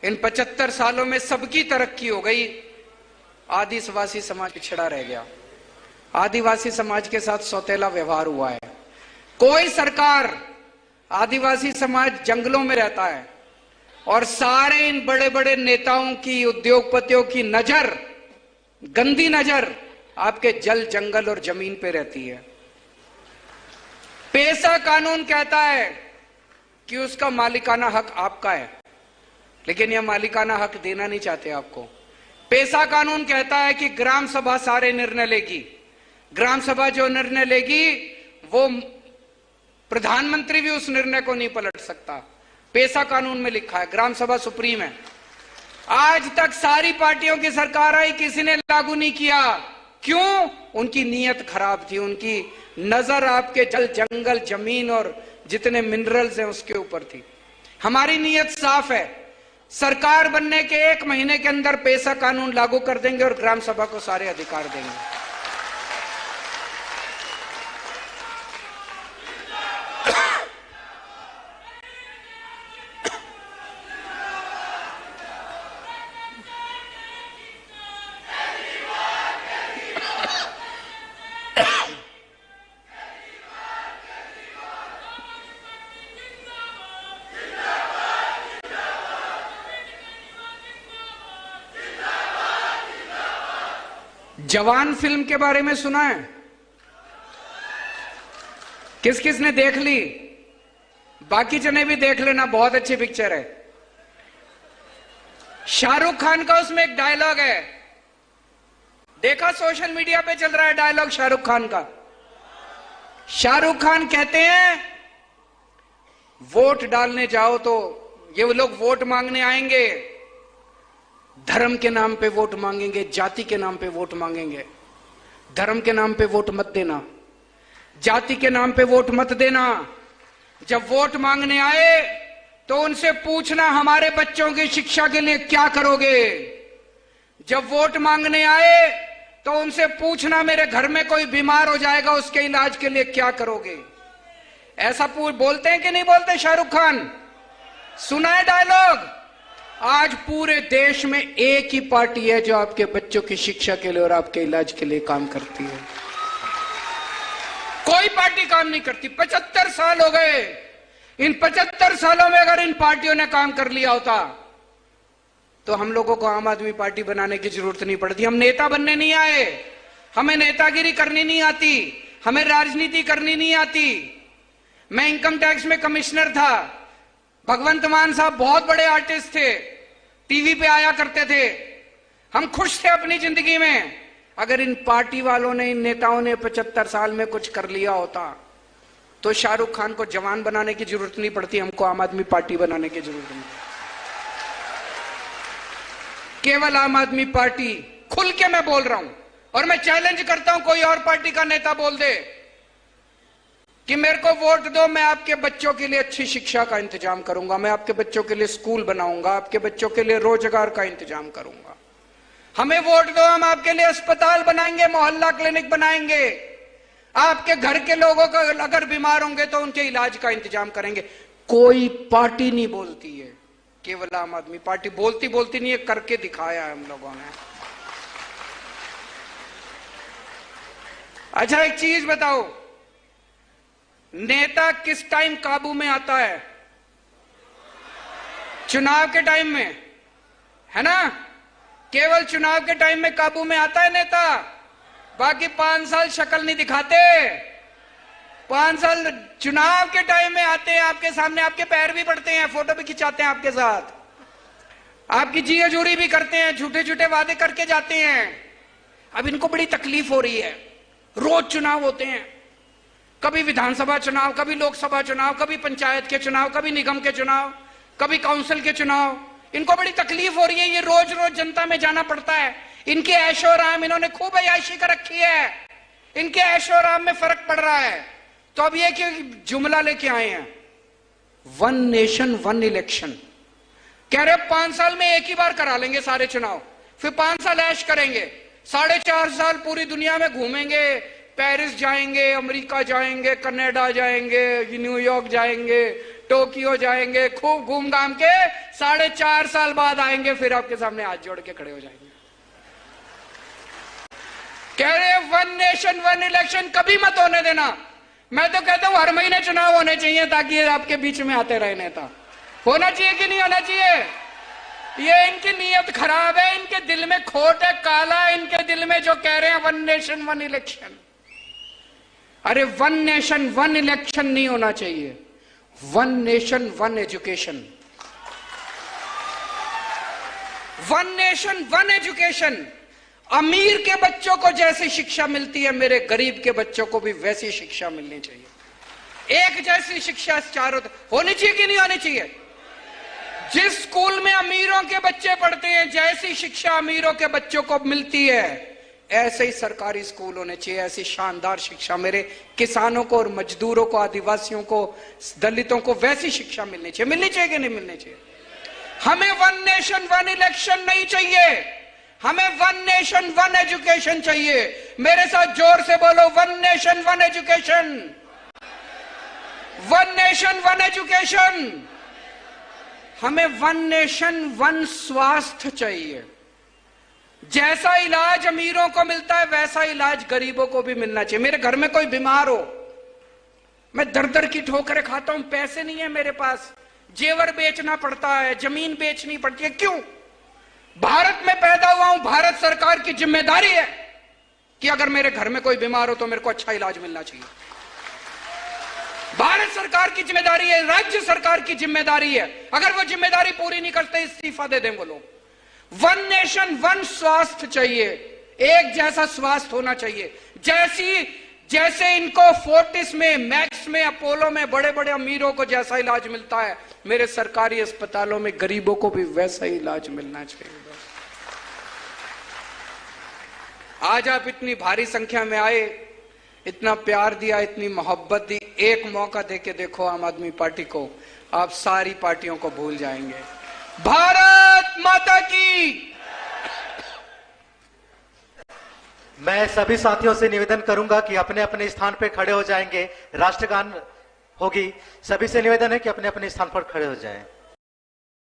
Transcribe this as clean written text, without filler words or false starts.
इन 75 सालों में सबकी तरक्की हो गई, आदिवासी समाज पिछड़ा रह गया। आदिवासी समाज के साथ सौतेला व्यवहार हुआ है। कोई सरकार, आदिवासी समाज जंगलों में रहता है और सारे इन बड़े बड़े नेताओं की, उद्योगपतियों की नजर, गंदी नजर आपके जल, जंगल और जमीन पे रहती है। पेसा कानून कहता है कि उसका मालिकाना हक आपका है, लेकिन यह मालिकाना हक देना नहीं चाहते आपको। पेसा कानून कहता है कि ग्राम सभा सारे निर्णय लेगी, ग्राम सभा जो निर्णय लेगी वो प्रधानमंत्री भी उस निर्णय को नहीं पलट सकता। पेसा कानून में लिखा है, ग्राम सभा सुप्रीम है। आज तक सारी पार्टियों की सरकार आई, किसी ने लागू नहीं किया। क्यों? उनकी नीयत खराब थी, उनकी नजर आपके जल, जंगल, जमीन और जितने मिनरल्स हैं उसके ऊपर थी। हमारी नीयत साफ है, सरकार बनने के 1 महीने के अंदर पेसा कानून लागू कर देंगे और ग्राम सभा को सारे अधिकार देंगे। जवान फिल्म के बारे में सुना है? किस किस ने देख ली? बाकी जने भी देख लेना, बहुत अच्छी पिक्चर है। शाहरुख खान का उसमें एक डायलॉग है, देखा सोशल मीडिया पे चल रहा है डायलॉग शाहरुख खान का। शाहरुख खान कहते हैं वोट डालने जाओ तो ये लोग वोट मांगने आएंगे, धर्म के नाम पे वोट मांगेंगे, जाति के नाम पे वोट मांगेंगे। धर्म के नाम पे वोट मत देना, जाति के नाम पे वोट मत देना। जब वोट मांगने आए तो उनसे पूछना हमारे बच्चों की शिक्षा के लिए क्या करोगे। जब वोट मांगने आए तो उनसे पूछना मेरे घर में कोई बीमार हो जाएगा, उसके इलाज के लिए क्या करोगे। ऐसा बोलते हैं कि नहीं बोलते शाहरुख खान? सुना है डायलॉग? आज पूरे देश में एक ही पार्टी है जो आपके बच्चों की शिक्षा के लिए और आपके इलाज के लिए काम करती है। कोई पार्टी काम नहीं करती। 75 साल हो गए। इन 75 सालों में अगर इन पार्टियों ने काम कर लिया होता तो हम लोगों को आम आदमी पार्टी बनाने की जरूरत नहीं पड़ती। हम नेता बनने नहीं आए, हमें नेतागिरी करनी नहीं आती, हमें राजनीति करनी नहीं आती। मैं इनकम टैक्स में कमिश्नर था। भगवंत मान साहब बहुत बड़े आर्टिस्ट थे, टीवी पे आया करते थे। हम खुश थे अपनी जिंदगी में। अगर इन पार्टी वालों ने, इन नेताओं ने 75 साल में कुछ कर लिया होता तो शाहरुख खान को जवान बनाने की जरूरत नहीं पड़ती, हमको आम आदमी पार्टी बनाने की जरूरत नहीं। केवल आम आदमी पार्टी, खुल के मैं बोल रहा हूं और मैं चैलेंज करता हूं कोई और पार्टी का नेता बोल दे कि मेरे को वोट दो, मैं आपके बच्चों के लिए अच्छी शिक्षा का इंतजाम करूंगा, मैं आपके बच्चों के लिए स्कूल बनाऊंगा, आपके बच्चों के लिए रोजगार का इंतजाम करूंगा। हमें वोट दो, हम आपके लिए अस्पताल बनाएंगे, मोहल्ला क्लिनिक बनाएंगे, आपके घर के लोगों को अगर बीमार होंगे तो उनके इलाज का इंतजाम करेंगे। कोई पार्टी नहीं बोलती है, केवल आम आदमी पार्टी बोलती बोलती नहीं है, करके दिखाया है हम लोगों ने। अच्छा एक चीज बताओ, नेता किस टाइम काबू में आता है? चुनाव के टाइम में, है ना? केवल चुनाव के टाइम में काबू में आता है नेता, बाकी 5 साल शक्ल नहीं दिखाते। 5 साल चुनाव के टाइम में आते हैं, आपके सामने आपके पैर भी पड़ते हैं, फोटो भी खिंचाते हैं आपके साथ, आपकी जी हजूरी भी करते हैं, झूठे झूठे वादे करके जाते हैं। अब इनको बड़ी तकलीफ हो रही है, रोज चुनाव होते हैं, कभी विधानसभा चुनाव, कभी लोकसभा चुनाव, कभी पंचायत के चुनाव, कभी निगम के चुनाव, कभी काउंसिल के चुनाव। इनको बड़ी तकलीफ हो रही है, ये रोज रोज जनता में जाना पड़ता है। इनके ऐशो आराम, इन्होंने खूब अय्याशी कर रखी है, इनके ऐशो आराम में फर्क पड़ रहा है। तो अब ये कि जुमला लेके आए हैं, 1 नेशन 1 इलेक्शन। कह रहे 5 साल में एक ही बार करा लेंगे सारे चुनाव, फिर 5 साल ऐश करेंगे, 4.5 साल पूरी दुनिया में घूमेंगे, पेरिस जाएंगे, अमेरिका जाएंगे, कनाडा जाएंगे, न्यूयॉर्क जाएंगे, टोक्यो जाएंगे, खूब घूम घाम के 4.5 साल बाद आएंगे, फिर आपके सामने हाथ जोड़ के खड़े हो जाएंगे। कह रहे वन नेशन वन इलेक्शन कभी मत होने देना। मैं तो कहता हूं हर महीने चुनाव होने चाहिए ताकि ये आपके बीच में आते रहे नेता। होना चाहिए कि नहीं होना चाहिए? ये इनकी नीयत खराब है, इनके दिल में खोट है, काला है इनके दिल में, जो कह रहे हैं वन नेशन वन इलेक्शन। अरे वन नेशन वन इलेक्शन नहीं होना चाहिए, one nation one education. One nation one education. अमीर के बच्चों को जैसी शिक्षा मिलती है, मेरे गरीब के बच्चों को भी वैसी शिक्षा मिलनी चाहिए। एक जैसी शिक्षा चारों होनी चाहिए कि नहीं होनी चाहिए? जिस स्कूल में अमीरों के बच्चे पढ़ते हैं, जैसी शिक्षा अमीरों के बच्चों को मिलती है, ऐसे ही सरकारी स्कूल होने चाहिए। ऐसी शानदार शिक्षा मेरे किसानों को और मजदूरों को, आदिवासियों को, दलितों को वैसी शिक्षा मिलनी चाहिए। मिलनी चाहिए कि नहीं मिलनी चाहिए? हमें वन नेशन वन इलेक्शन नहीं चाहिए, हमें वन नेशन वन एजुकेशन चाहिए। मेरे साथ जोर से बोलो, one nation one education, one nation one education. हमें वन नेशन वन स्वास्थ्य चाहिए। जैसा इलाज अमीरों को मिलता है वैसा इलाज गरीबों को भी मिलना चाहिए। मेरे घर में कोई बीमार हो, मैं दर दर की ठोकरें खाता हूं, पैसे नहीं है मेरे पास, जेवर बेचना पड़ता है, जमीन बेचनी पड़ती है। क्यों? भारत में पैदा हुआ हूं, भारत सरकार की जिम्मेदारी है कि अगर मेरे घर में कोई बीमार हो तो मेरे को अच्छा इलाज मिलना चाहिए। भारत सरकार की जिम्मेदारी है, राज्य सरकार की जिम्मेदारी है। अगर वो जिम्मेदारी पूरी नहीं करते, इस्तीफा दे दें वो लोग। वन नेशन वन स्वास्थ्य चाहिए, एक जैसा स्वास्थ्य होना चाहिए। जैसे इनको फोर्टिस में, मैक्स में, अपोलो में बड़े बड़े अमीरों को जैसा इलाज मिलता है, मेरे सरकारी अस्पतालों में गरीबों को भी वैसा ही इलाज मिलना चाहिए। आज आप इतनी भारी संख्या में आए, इतना प्यार दिया, इतनी मोहब्बत दी। एक मौका देके देखो आम आदमी पार्टी को, आप सारी पार्टियों को भूल जाएंगे। भारत माता की। मैं सभी साथियों से निवेदन करूंगा कि अपने अपने स्थान पर खड़े हो जाएंगे, राष्ट्रगान होगी। सभी से निवेदन है कि अपने अपने स्थान पर खड़े हो जाएं।